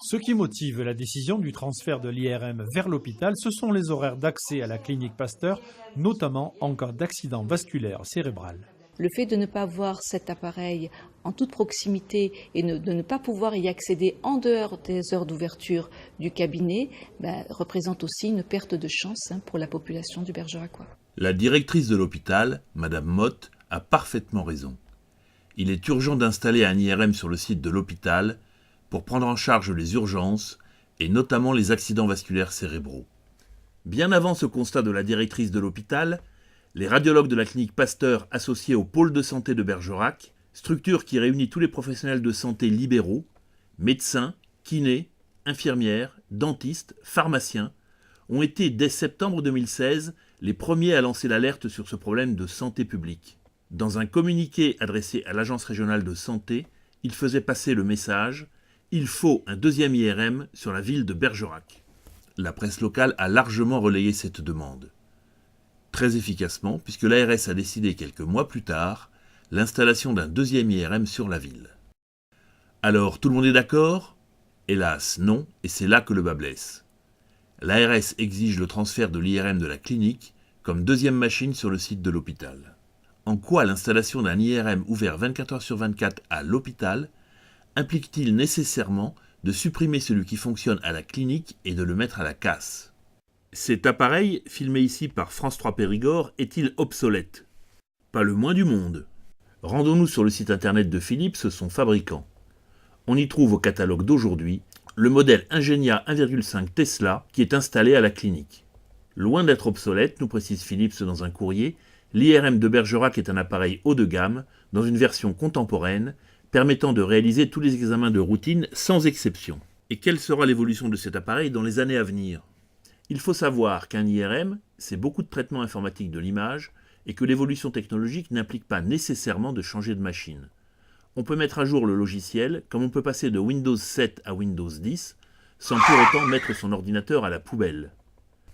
Ce qui motive la décision du transfert de l'IRM vers l'hôpital, ce sont les horaires d'accès à la clinique Pasteur, notamment en cas d'accident vasculaire cérébral. Le fait de ne pas avoir cet appareil en toute proximité et de ne pas pouvoir y accéder en dehors des heures d'ouverture du cabinet représente aussi une perte de chance pour la population du Bergeracois. La directrice de l'hôpital, Madame Motte, a parfaitement raison. Il est urgent d'installer un IRM sur le site de l'hôpital pour prendre en charge les urgences et notamment les accidents vasculaires cérébraux. Bien avant ce constat de la directrice de l'hôpital, les radiologues de la clinique Pasteur associés au pôle de santé de Bergerac, structure qui réunit tous les professionnels de santé libéraux, médecins, kinés, infirmières, dentistes, pharmaciens, ont été dès septembre 2016 les premiers à lancer l'alerte sur ce problème de santé publique. Dans un communiqué adressé à l'Agence régionale de santé, ils faisaient passer le message « Il faut un deuxième IRM sur la ville de Bergerac ». La presse locale a largement relayé cette demande. Très efficacement, puisque l'ARS a décidé quelques mois plus tard l'installation d'un deuxième IRM sur la ville. Alors, tout le monde est d'accord ? Hélas, non, et c'est là que le bât blesse. L'ARS exige le transfert de l'IRM de la clinique comme deuxième machine sur le site de l'hôpital. En quoi l'installation d'un IRM ouvert 24 heures sur 24 à l'hôpital implique-t-il nécessairement de supprimer celui qui fonctionne à la clinique et de le mettre à la casse ? Cet appareil, filmé ici par France 3 Périgord, est-il obsolète ? Pas le moins du monde. Rendons-nous sur le site internet de Philips, son fabricant. On y trouve au catalogue d'aujourd'hui le modèle Ingenia 1,5 Tesla qui est installé à la clinique. Loin d'être obsolète, nous précise Philips dans un courrier, l'IRM de Bergerac est un appareil haut de gamme, dans une version contemporaine, permettant de réaliser tous les examens de routine sans exception. Et quelle sera l'évolution de cet appareil dans les années à venir ? Il faut savoir qu'un IRM, c'est beaucoup de traitements informatiques de l'image et que l'évolution technologique n'implique pas nécessairement de changer de machine. On peut mettre à jour le logiciel comme on peut passer de Windows 7 à Windows 10 sans pour autant mettre son ordinateur à la poubelle.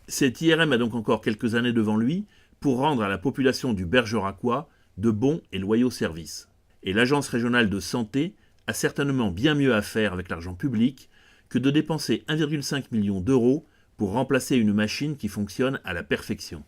Cet IRM a donc encore quelques années devant lui pour rendre à la population du Bergeracois de bons et loyaux services. Et l'Agence régionale de santé a certainement bien mieux à faire avec l'argent public que de dépenser 1,5 million d'euros pour remplacer une machine qui fonctionne à la perfection.